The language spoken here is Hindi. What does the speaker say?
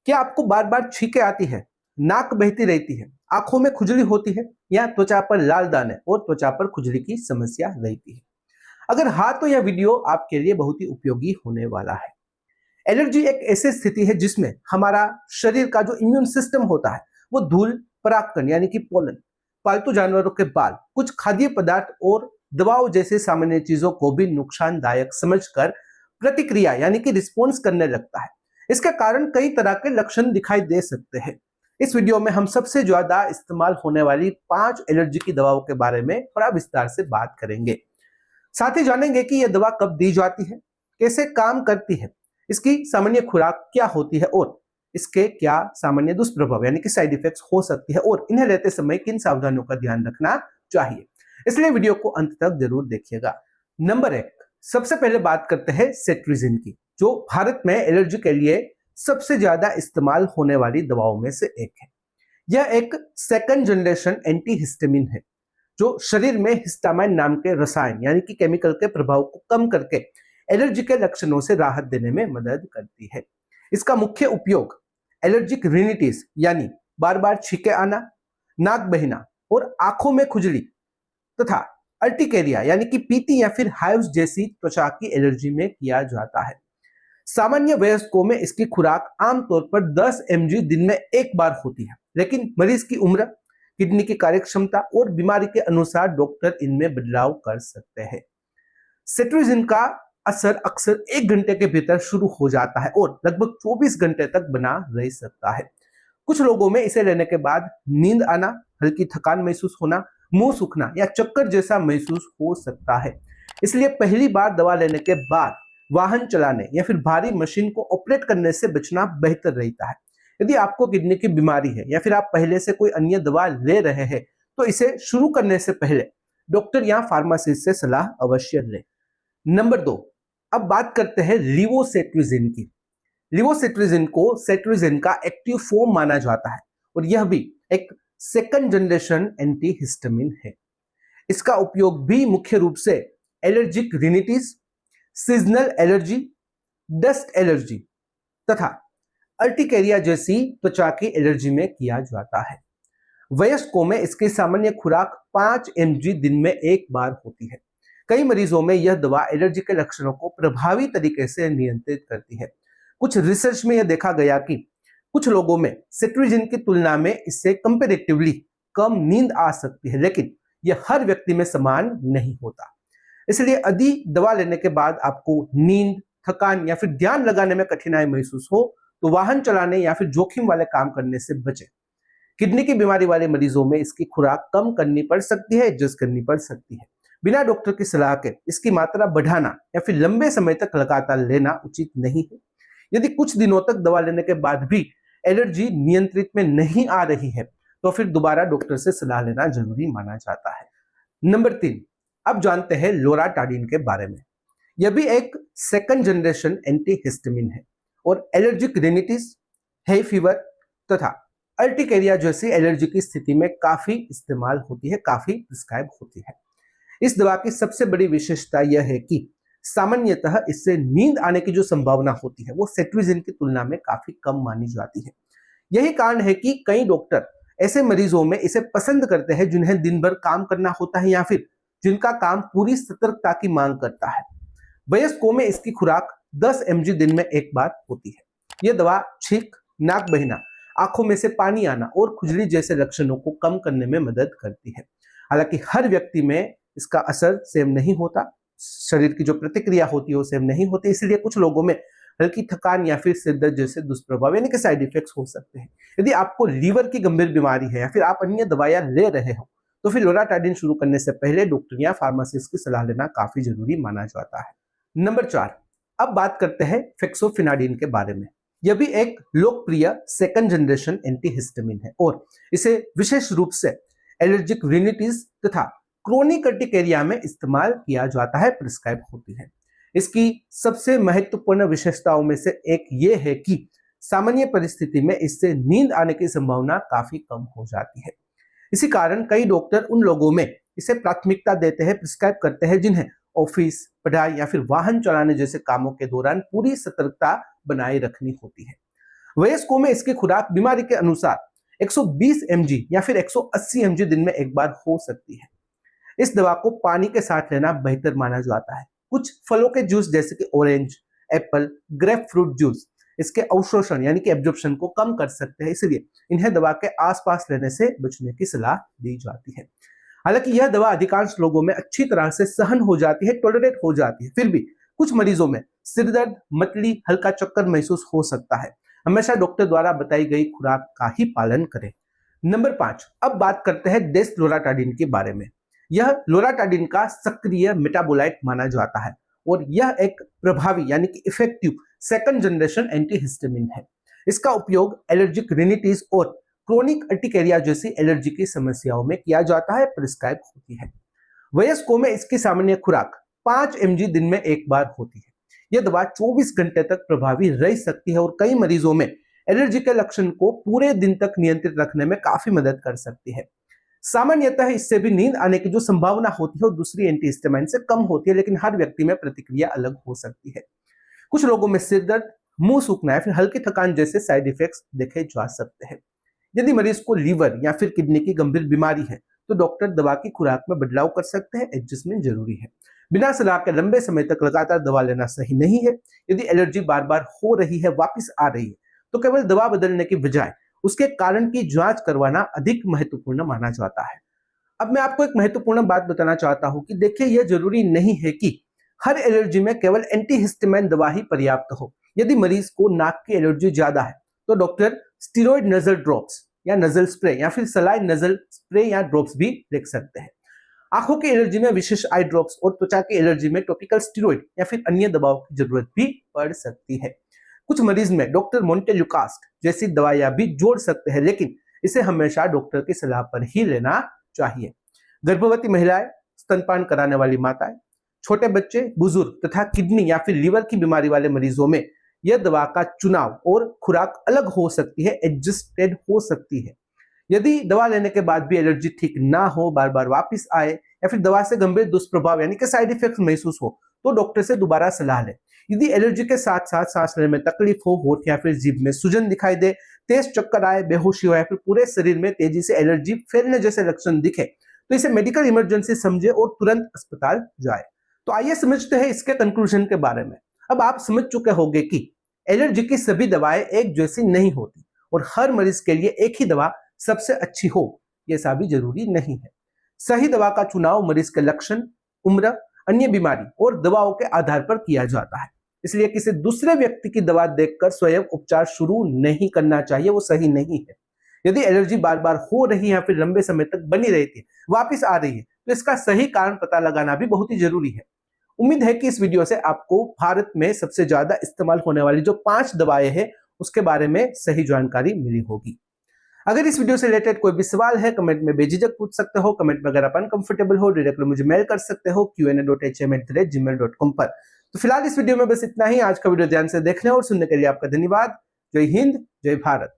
क्या आपको बार बार छींकें आती है, नाक बहती रहती है, आंखों में खुजली होती है या त्वचा पर लाल दाने और त्वचा पर खुजली की समस्या रहती है? अगर हाँ तो यह वीडियो आपके लिए बहुत ही उपयोगी होने वाला है। एलर्जी एक ऐसी स्थिति है जिसमें हमारा शरीर का जो इम्यून सिस्टम होता है वो धूल, परागकण यानी कि पोलन, पालतू जानवरों के बाल, कुछ खाद्य पदार्थ और दवाओं जैसे सामान्य चीजों को भी नुकसानदायक समझकर प्रतिक्रिया यानी कि रिस्पॉन्स करने लगता है। इसके कारण कई तरह के लक्षण दिखाई दे सकते हैं। इस वीडियो में हम सबसे ज्यादा इस्तेमाल होने वाली 5 एलर्जी की दवाओं के बारे में थोड़ा विस्तार से बात करेंगे। साथ ही जानेंगे कि यह दवा कब दी जाती है, कैसे काम करती है, इसकी सामान्य खुराक क्या होती है और इसके क्या सामान्य दुष्प्रभाव यानी कि साइड इफेक्ट्स हो सकती है और इन्हें लेते समय किन सावधानियों का ध्यान रखना चाहिए। इसलिए वीडियो को अंत तक जरूर देखिएगा। नंबर 1, सबसे पहले बात करते हैं सेट्रिजिन की, जो भारत में एलर्जी के लिए सबसे ज्यादा इस्तेमाल होने वाली दवाओं में से एक है। यह एक सेकंड जनरेशन एंटीहिस्टामिन है जो शरीर में हिस्टामाइन नाम के रसायन यानी कि केमिकल के प्रभाव को कम करके एलर्जी के लक्षणों से राहत देने में मदद करती है। इसका मुख्य उपयोग एलर्जिक रिनिटिस यानी बार बार छींके आना, नाक बहना और आंखों में खुजली तथा अर्टिकेरिया यानी कि पीती या फिर हाइव्स जैसी त्वचा की एलर्जी में किया जाता है। सामान्य वयस्कों में इसकी खुराक आमतौर पर 10 mg दिन में एक बार होती है, लेकिन मरीज की उम्र, किडनी की कार्यक्षमता और बीमारी के अनुसार डॉक्टर इनमें बदलाव कर सकते हैं। सेट्रिजिन का असर अक्सर 1 घंटे के भीतर शुरू हो जाता है और लगभग 24 घंटे तक बना रह सकता है। कुछ लोगों में इसे लेने के बाद नींद आना, हल्की थकान महसूस होना, मुंह सूखना या चक्कर जैसा महसूस हो सकता है। इसलिए पहली बार दवा लेने के बाद वाहन चलाने या फिर भारी मशीन को ऑपरेट करने से बचना बेहतर रहता है। यदि आपको किडनी की बीमारी है या फिर आप पहले से कोई अन्य दवा ले रहे हैं तो इसे शुरू करने से पहले डॉक्टर या फार्मासिस्ट से सलाह अवश्य लें। नंबर 2, अब बात करते हैं लिवोसेट्रिजिन की। लिवोसेट्रिजिन को सेट्रिजिन का एक्टिव फॉर्म माना जाता है और यह भी एक सेकंड जनरेशन एंटीहिस्टामिन है। इसका उपयोग भी मुख्य रूप से allergic rhinitis, seasonal allergy, dust allergy तथा अर्टिकेरिया जैसी त्वचा की एलर्जी में किया जाता है। वयस्कों में इसकी सामान्य खुराक 5 mg दिन में एक बार होती है। कई मरीजों में यह दवा एलर्जी के लक्षणों को प्रभावी तरीके से नियंत्रित करती है। कुछ रिसर्च में यह देखा गया कि कुछ लोगों में सेट्रिजिन की तुलना में इससे कंपैरेटिवली कम नींद आ सकती है, लेकिन यह हर व्यक्ति में समान नहीं होता। इसलिए यदि दवा लेने के बाद आपको नींद, थकान या फिर ध्यान लगाने में कठिनाई महसूस हो तो वाहन चलाने या फिर जोखिम वाले काम करने से बचें। किडनी की बीमारी वाले मरीजों में इसकी खुराक कम करनी पड़ सकती है, एडजस्ट करनी पड़ सकती है। बिना डॉक्टर की सलाह के इसकी मात्रा बढ़ाना या फिर लंबे समय तक लगातार लेना उचित नहीं है। यदि कुछ दिनों तक दवा लेने के बाद भी एलर्जी नियंत्रित में नहीं आ रही है तो फिर दोबारा डॉक्टर से सलाह लेना जरूरी माना जाता है। नंबर 3, अब जानते हैं लोराटाडिन के बारे में। यह भी एक सेकंड जनरेशन एंटीहिस्टामिन है और एलर्जिक रिनिटिस, है फीवर तथा अर्टिकेरिया जैसी एलर्जी की स्थिति में काफी इस्तेमाल होती है, काफी प्रिस्क्राइब होती है। इस दवा की सबसे बड़ी विशेषता यह है कि सामान्यतः इससे नींद आने की जो संभावना होती है वो सेट्रिजिन की तुलना में काफी कम मानी जाती है। यही कारण है कि कई डॉक्टर ऐसे मरीजों में इसे पसंद करते हैं जिन्हें दिन भर काम करना होता है या फिर जिनका काम पूरी सतर्कता की मांग करता है। वयस्कों में इसकी खुराक 10 mg दिन में एक बार होती है। यह दवा छींक, नाक बहना, आंखों में से पानी आना और खुजली जैसे लक्षणों को कम करने में मदद करती है। हालांकि हर व्यक्ति में इसका असर सेम नहीं होता, शरीर की जो प्रतिक्रिया होती है वो सेम नहीं होती, इसलिए कुछ लोगों में हल्की थकान या फिर सिर दर्द जैसे दुष्प्रभाव यानी कि साइड इफेक्ट्स हो सकते हैं। यदि आपको लीवर की गंभीर बीमारी है या फिर आप अन्य दवाइयां ले रहे हो तो फिर लोराटाडिन शुरू करने से पहले डॉक्टर या फार्मासिस्ट की सलाह लेना काफी जरूरी माना जाता है। नंबर 4, अब बात करते हैं फेक्सोफिनाडिन के बारे में। यह भी एक लोकप्रिय सेकंड जनरेशन एंटीहिस्टामिन है और इसे विशेष रूप से एलर्जिक रिनिटिस तथा क्रोनिक अर्टिकेरिया में इस्तेमाल किया जाता है, प्रिस्क्राइब होती है। इसकी सबसे महत्वपूर्ण विशेषताओं में से एक ये है कि सामान्य परिस्थिति में इससे नींद आने की संभावना काफी कम हो जाती है। इसी कारण कई डॉक्टर उन लोगों में इसे प्राथमिकता देते हैं, प्रिस्क्राइब करते हैं जिन्हें ऑफिस, पढ़ाई या फिर वाहन चलाने जैसे कामों के दौरान पूरी सतर्कता बनाए रखनी होती है। वयस्कों में इसकी खुराक बीमारी के अनुसार 120 mg या फिर 180 mg दिन में एक बार हो सकती है। इस दवा को पानी के साथ लेना बेहतर माना जाता है। कुछ फलों के जूस जैसे कि orange, Apple, grep fruit juice इसके अवशोषण यानी कि एब्जॉर्प्शन को कम कर सकते हैं, इसलिए इन्हें दवा के आसपास लेने से बचने की सलाह दी जाती है। हालांकि यह दवा अधिकांश लोगों में अच्छी तरह से सहन हो जाती है, टॉलरेट हो जाती है, फिर भी कुछ मरीजों में सिरदर्द, मतली, हल्का चक्कर महसूस हो सकता है। हमेशा डॉक्टर द्वारा बताई गई खुराक का ही पालन करें। नंबर 5, अब बात करते हैं डेस्लोराटाडिन के बारे में। यह लोराटाडिन का सक्रिय मेटाबोलाइट माना जाता है और यह एक प्रभावी यानी कि इफेक्टिव सेकंड जनरेशन एंटीहिस्टामिन है। इसका उपयोग एलर्जिक रिनिटिस और क्रोनिक अर्टिकेरिया जैसी एलर्जी की समस्याओं में किया जाता है, प्रिस्क्राइब होती है। वयस्कों में इसकी सामान्य खुराक 5 mg दिन में एक बार होती है। यह दवा 24 घंटे तक प्रभावी रह सकती है और कई मरीजों में एलर्जी के लक्षण को पूरे दिन तक नियंत्रित रखने में काफी मदद कर सकती है। सामान्यतः इससे भी नींद आने की जो संभावना होती है वो दूसरी एंटीहिस्टामाइन से कम होती है, लेकिन हर व्यक्ति में प्रतिक्रिया अलग हो सकती है। कुछ लोगों में सिर दर्द, मुंह सूखना या फिर हल्की थकान जैसे साइड इफेक्ट्स देखे जा सकते हैं। यदि मरीज को लीवर या फिर किडनी की गंभीर बीमारी है तो डॉक्टर दवा की खुराक में बदलाव कर सकते हैं, एडजस्टमेंट जरूरी है। बिना सलाह के लंबे समय तक लगातार दवा लेना सही नहीं है। यदि एलर्जी बार बार हो रही है, वापिस आ रही है, तो केवल दवा बदलने की बजाय उसके कारण की जांच करवाना अधिक महत्वपूर्ण माना जाता है। अब मैं आपको एक महत्वपूर्ण बात बताना चाहता हूं कि देखिए, यह जरूरी नहीं है कि हर एलर्जी में केवल एंटीहिस्टामाइन दवा ही पर्याप्त हो। यदि मरीज को नाक की एलर्जी ज्यादा है तो डॉक्टर स्टीरॉयड नजल ड्रॉप्स या नजल स्प्रे या फिर सलाइन नजल स्प्रे या ड्रॉप्स भी लिख सकते हैं। आंखों की एलर्जी में विशेष आई ड्रॉप्स और त्वचा की एलर्जी में टॉपिकल स्टीरॉयड या फिर अन्य दवाओं की जरूरत भी पड़ सकती है। कुछ मरीज में डॉक्टर मोंटेलुकास्ट जैसी दवाइयां भी जोड़ सकते हैं, लेकिन इसे हमेशा डॉक्टर की सलाह पर ही लेना चाहिए। गर्भवती महिलाएं, स्तनपान कराने वाली माताएं, छोटे बच्चे, बुजुर्ग तथा किडनी या फिर लीवर की बीमारी वाले मरीजों में यह दवा का चुनाव और खुराक अलग हो सकती है, एडजस्टेड हो सकती है। यदि दवा लेने के बाद भी एलर्जी ठीक ना हो, बार बार वापिस आए या फिर दवा से गंभीर दुष्प्रभाव यानी कि साइड इफेक्ट महसूस हो तो डॉक्टर से दोबारा सलाह लें। यदि एलर्जी के साथ साथ सांस लेने में तकलीफ हो, होठ या फिर जीभ में सूजन दिखाई दे, तेज चक्कर आए, बेहोशी हो या फिर पूरे शरीर में तेजी से एलर्जी फैलने जैसे लक्षण दिखे तो इसे मेडिकल इमरजेंसी समझे और तुरंत अस्पताल जाए। तो आइए समझते हैं इसके कंक्लूजन के बारे में। अब आप समझ चुके होंगे कि एलर्जी की सभी दवाएं एक जैसी नहीं होती और हर मरीज के लिए एक ही दवा सबसे अच्छी हो ऐसा भी जरूरी नहीं है। सही दवा का चुनाव मरीज के लक्षण, उम्र, अन्य बीमारी और दवाओं के आधार पर किया जाता है। इसलिए किसी दूसरे व्यक्ति की दवा देखकर स्वयं उपचार शुरू नहीं करना चाहिए, वो सही नहीं है। यदि एलर्जी बार बार हो रही है या फिर लंबे समय तक बनी रहती है, वापिस आ रही है, तो इसका सही कारण पता लगाना भी बहुत ही जरूरी है। उम्मीद है कि इस वीडियो से आपको भारत में सबसे ज्यादा इस्तेमाल होने वाली जो 5 दवाएं हैं उसके बारे में सही जानकारी मिली होगी। अगर इस वीडियो से रिलेटेड कोई भी सवाल है कमेंट में बेझिझक पूछ सकते हो। कमेंट में अगर आप अनकंफर्टेबल हो डायरेक्टली मुझे मेल कर सकते हो qa.hm@gmail.com पर। तो फिलहाल इस वीडियो में बस इतना ही। आज का वीडियो ध्यान से देखने और सुनने के लिए आपका धन्यवाद। जय हिंद, जय भारत।